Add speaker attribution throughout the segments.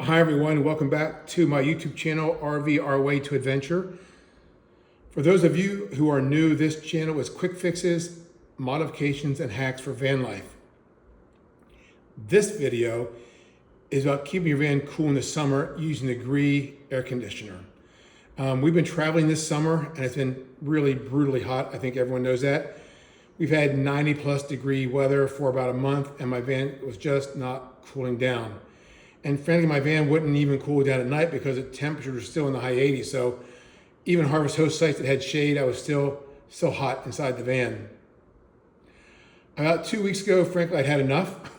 Speaker 1: Hi everyone, welcome back to my YouTube channel, RV Our Way to Adventure. For those of you who are new, this channel is quick fixes, modifications, and hacks for van life. This video is about keeping your van cool in the summer using the Gree Air Conditioner. We've been traveling this summer and it's been really brutally hot. I think everyone knows that. We've had 90+ degree weather for about a month and my van was just not cooling down. And frankly, my van wouldn't even cool down at night because the temperatures were still in the high 80s. So even Harvest Host sites that had shade, I was still hot inside the van. About 2 weeks ago, frankly, I'd had enough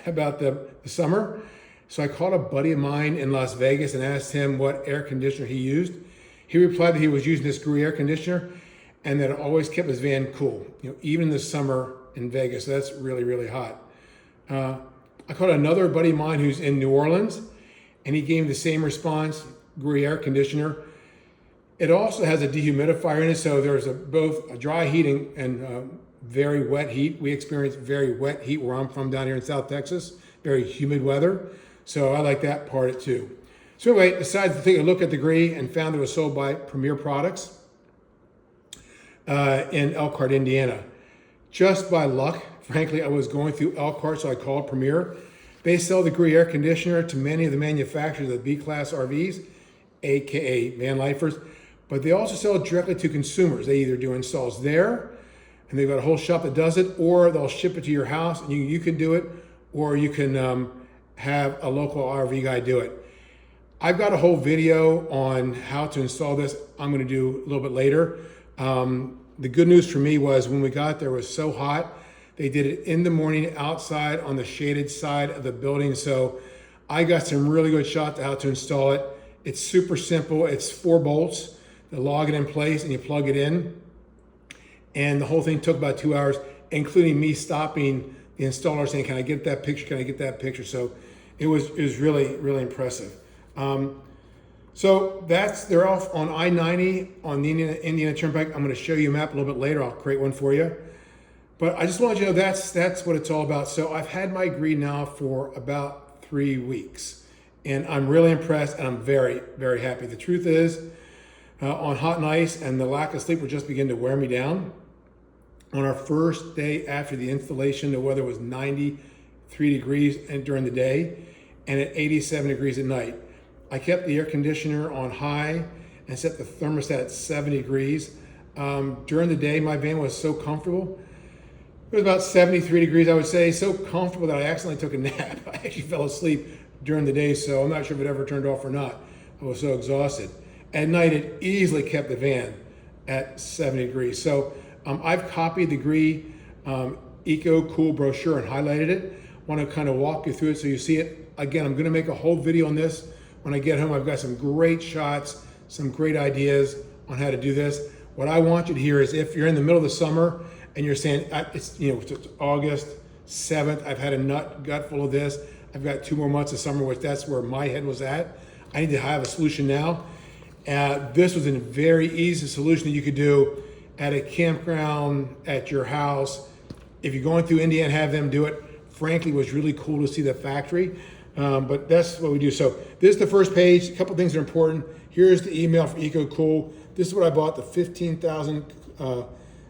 Speaker 1: about the summer. So I called a buddy of mine in Las Vegas and asked him what air conditioner he used. He replied that he was using this Gree Air Conditioner and that it always kept his van cool, even in the summer in Vegas. So that's really, really hot. I called another buddy of mine who's in New Orleans, and he gave me the same response, Gree Air Conditioner. It also has a dehumidifier in it, so there's both a dry heat and very wet heat. We experience very wet heat where I'm from down here in South Texas, very humid weather. So I like that part of it too. So anyway, decided to take a look at the Gree and found it was sold by Premier Products in Elkhart, Indiana. Just by luck, frankly, I was going through Elkhart, so I called Premier. They sell the Gree Air Conditioner to many of the manufacturers of B-Class RVs, AKA van lifers, but they also sell it directly to consumers. They either do installs there, and they've got a whole shop that does it, or they'll ship it to your house, and you can do it, or you can have a local RV guy do it. I've got a whole video on how to install this I'm going to do a little bit later. The good news for me was when we got there, it was so hot. They did it in the morning outside on the shaded side of the building. So I got some really good shots how to install it. It's super simple. It's 4 bolts. You log it in place and you plug it in. And the whole thing took about 2 hours, including me stopping the installer saying, can I get that picture? Can I get that picture? So it was really, really impressive. So they're off on I-90 on the Indiana Turnpike. I'm going to show you a map a little bit later. I'll create one for you. But I just wanted you to know that's what it's all about. So I've had my Gree now for about 3 weeks. And I'm really impressed and I'm very, very happy. The truth is, on hot nights and the lack of sleep will just begin to wear me down. On our first day after the installation, the weather was 93 degrees during the day and at 87 degrees at night. I kept the air conditioner on high and set the thermostat at 70 degrees. During the day, my van was so comfortable. It was about 73 degrees, I would say, so comfortable that I accidentally took a nap. I actually fell asleep during the day, so I'm not sure if it ever turned off or not. I was so exhausted. At night, it easily kept the van at 70 degrees. So I've copied the Gree Eco Cool brochure and highlighted it. I want to kind of walk you through it so you see it. Again, I'm going to make a whole video on this. When I get home, I've got some great shots, some great ideas on how to do this. What I want you to hear is if you're in the middle of the summer and you're saying, it's August 7th, I've had a gut full of this. I've got 2 more months of summer, which that's where my head was at. I need to have a solution now. This was a very easy solution that you could do at a campground, at your house. If you're going through India and have them do it, frankly, it was really cool to see the factory. But that's what we do. So this is the first page. A couple things are important. Here's the email for EcoCool. This is what I bought, the 15,000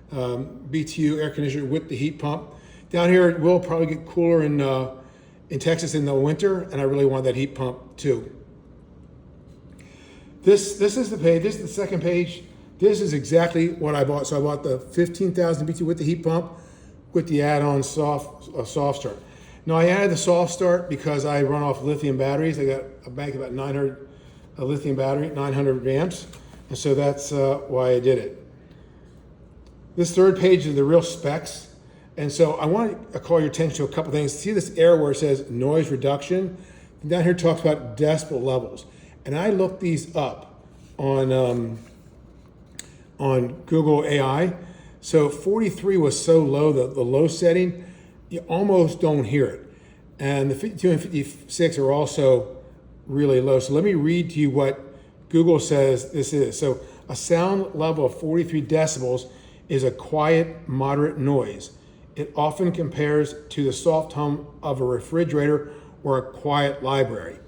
Speaker 1: BTU air conditioner with the heat pump. Down here, it will probably get cooler in Texas in the winter, and I really want that heat pump too. This is the page. This is the second page. This is exactly what I bought. So I bought the 15,000 BTU with the heat pump with the add-on soft start. Now I added the soft start because I run off lithium batteries. I got a bank of about 900 lithium battery, 900 amps, and so that's why I did it. This third page is the real specs, and so I want to call your attention to a couple things. See this arrow where it says noise reduction? And down here it talks about decibel levels, and I looked these up on Google AI. So 43 was so low, the low setting, you almost don't hear it. And the 52 and 56 are also really low. So let me read to you what Google says this is. So a sound level of 43 decibels is a quiet, moderate noise. It often compares to the soft hum of a refrigerator or a quiet library.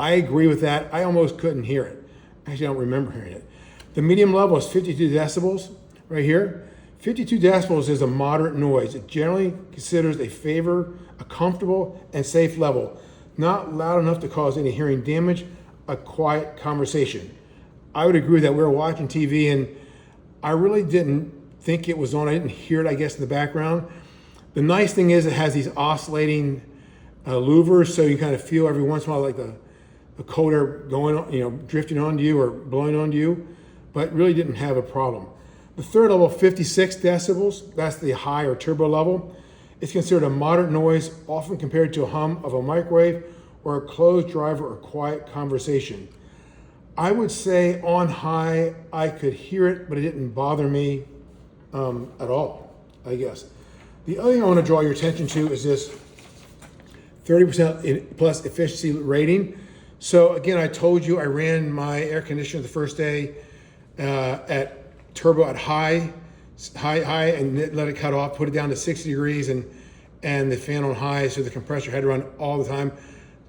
Speaker 1: I agree with that. I almost couldn't hear it. Actually, I don't remember hearing it. The medium level is 52 decibels right here. 52 decibels is a moderate noise. It generally considers a comfortable and safe level, not loud enough to cause any hearing damage, a quiet conversation. I would agree with that. We were watching TV and I really didn't think it was on. I didn't hear it, I guess, in the background. The nice thing is it has these oscillating louvers, so you kind of feel every once in a while like the cold air going on, drifting onto you or blowing onto you, but really didn't have a problem. The third level, 56 decibels, that's the high or turbo level. It's considered a moderate noise, often compared to a hum of a microwave or a closed driver or quiet conversation. I would say on high, I could hear it, but it didn't bother me at all, I guess. The other thing I want to draw your attention to is this 30% plus efficiency rating. So again, I told you I ran my air conditioner the first day at turbo at high, and let it cut off, put it down to 60 degrees and the fan on high, so the compressor had to run all the time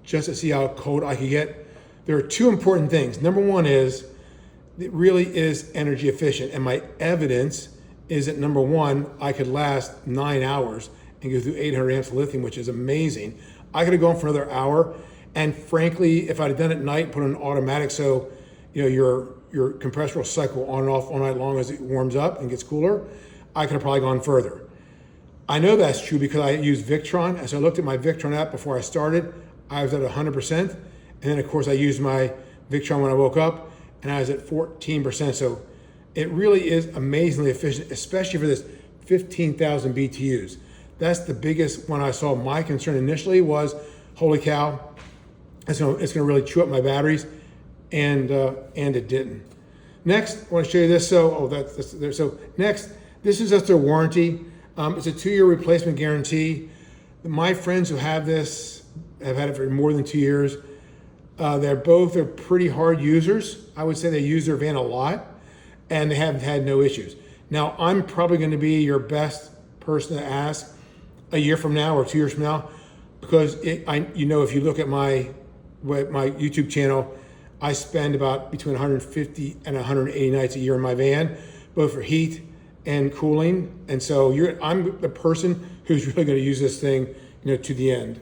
Speaker 1: just to see how cold I could get. There are two important things. Number one is it really is energy efficient, and my evidence is that number one, I could last 9 hours and go through 800 amps of lithium, which is amazing. I could have gone for another hour, and frankly, if I'd have done it at night, put it on automatic, so your compressor will cycle on and off all night long as it warms up and gets cooler, I could have probably gone further. I know that's true because I use Victron. As I looked at my Victron app before I started, I was at 100%. And then of course I used my Victron when I woke up and I was at 14%. So it really is amazingly efficient, especially for this 15,000 BTUs. That's the biggest one I saw. My concern initially was, holy cow, it's gonna really chew up my batteries. And it didn't. Next, I want to show you this. So next, this is just their warranty. It's a 2-year replacement guarantee. My friends who have this have had it for more than 2 years. They're pretty hard users. I would say they use their van a lot, and they have had no issues. Now, I'm probably going to be your best person to ask a year from now or 2 years from now, because if you look at my YouTube channel, I spend about between 150 and 180 nights a year in my van, both for heat and cooling. And so I'm the person who's really going to use this thing, to the end.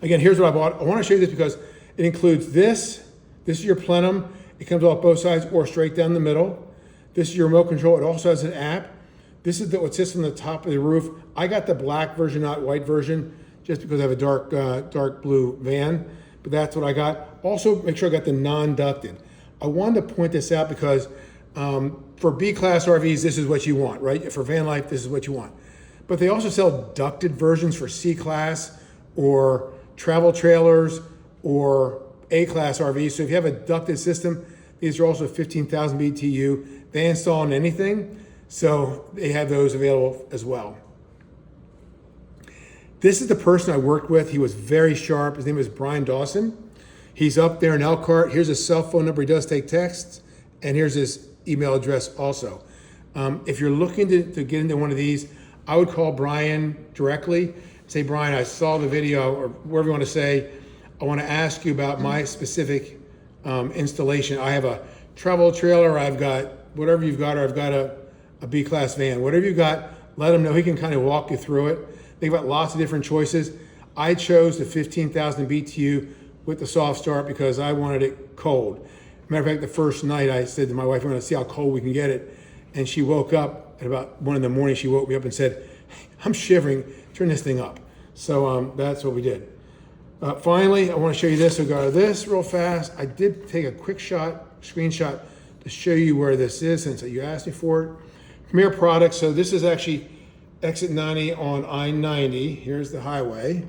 Speaker 1: Again, here's what I bought. I want to show you this because it includes this. This is your plenum. It comes off both sides or straight down the middle. This is your remote control. It also has an app. This is what sits on the top of the roof. I got the black version, not white version, just because I have a dark blue van. But that's what I got. Also, make sure I got the non-ducted. I wanted to point this out because for B-class RVs, this is what you want, right? For van life, this is what you want. But they also sell ducted versions for C-class or travel trailers or A-class RVs. So if you have a ducted system, these are also 15,000 BTU. They install on anything, so they have those available as well. This is the person I worked with. He was very sharp. His name is Brian Dawson. He's up there in Elkhart. Here's his cell phone number. He does take texts. And here's his email address also. If you're looking to get into one of these, I would call Brian directly. Say, Brian, I saw the video, or whatever you want to say. I want to ask you about my specific installation. I have a travel trailer. I've got whatever you've got, or I've got a B-class van. Whatever you've got, let him know. He can kind of walk you through it. They've got lots of different choices. I chose the 15,000 BTU with the soft start because I wanted it cold. Matter of fact, the first night I said to my wife, I'm going to see how cold we can get it. And she woke up at about 1 a.m. She woke me up and said, hey, I'm shivering, turn this thing up. So that's what we did. Finally, I want to show you this. So go to this real fast. I did take a quick screenshot to show you where this is since you asked me for it. Premier Products. So this is actually exit 90 on I-90. Here's the highway.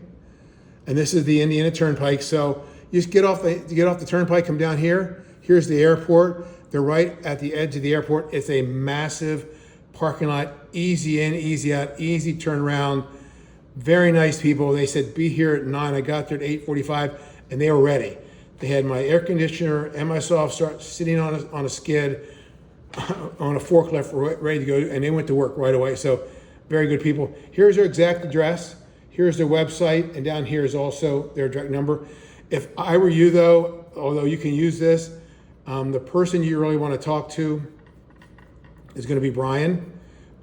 Speaker 1: And this is the Indiana Turnpike. So you just get off the turnpike, come down here. Here's the airport. They're right at the edge of the airport. It's a massive parking lot, easy in, easy out, easy turnaround. Very nice people. They said, be here at 9. I got there at 8:45 and they were ready. They had my air conditioner and my soft start sitting on a skid on a forklift ready to go, and they went to work right away. So very good people. Here's their exact address. Here's their website, and down here is also their direct number. If I were you though, although you can use this, the person you really want to talk to is going to be Brian.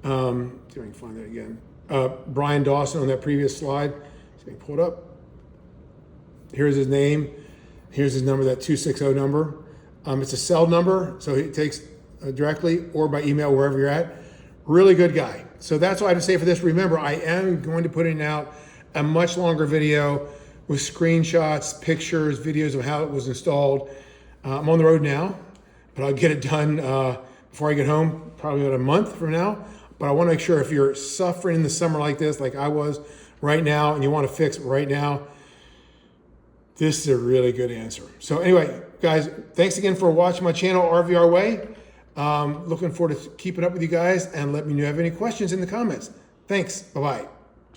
Speaker 1: See if I can find that again. Brian Dawson on that previous slide. So I can pull it up. Here's his name. Here's his number, that 260 number. It's a cell number, so he takes directly or by email, wherever you're at. Really good guy. So that's all I have to say for this. Remember, I am going to put in out a much longer video with screenshots, pictures, videos of how it was installed. I'm on the road now, but I'll get it done before I get home, probably about a month from now. But I want to make sure if you're suffering in the summer like this, like I was right now, and you want to fix it right now, this is a really good answer. So anyway, guys, thanks again for watching my channel, RVR Way. Looking forward to keeping up with you guys, and let me know if you have any questions in the comments. Thanks. Bye-bye.